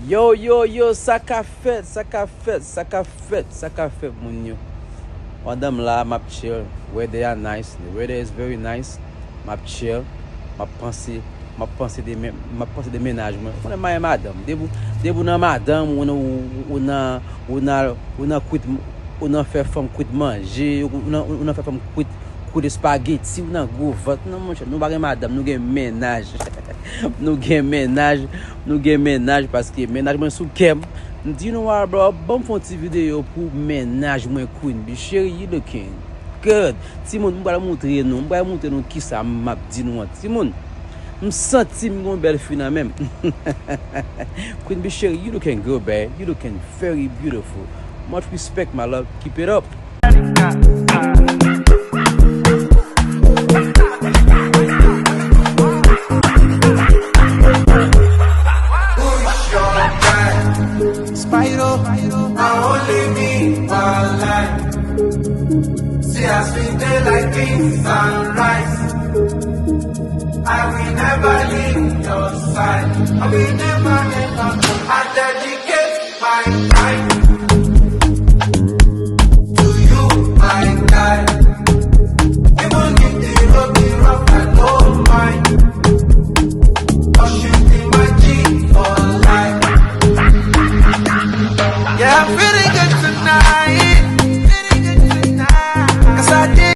Yo, ça qu'a fait, mon yo. Madame là, m'a chill. Weather are nice. The weather is very nice. M'a chill. M'a pensé, m'a pensé de ménage. On est madame. Debout dans madame, on a quit, on a fait femme quit manger, on a fait femme quit de spaghetti, on a gros vote. Non, mon cher, nous pas madame, nous gain ménage. Nous gain ménage parce que ménage moi sous kem. You know what, bro? Bon font une vidéo pour ménage moi queen. Be chérie, you looking good. Timon, m'ba montrer nous qui ça m'a dit nous. Timon, me senti mon belle fille même. Queen, be chérie, you looking good, babe. You looking very beautiful. Much respect, my love. Keep it up. Spyro, I only need one life. See us we day like this sunrise. I will never leave your side. I will never, I dedicate my life.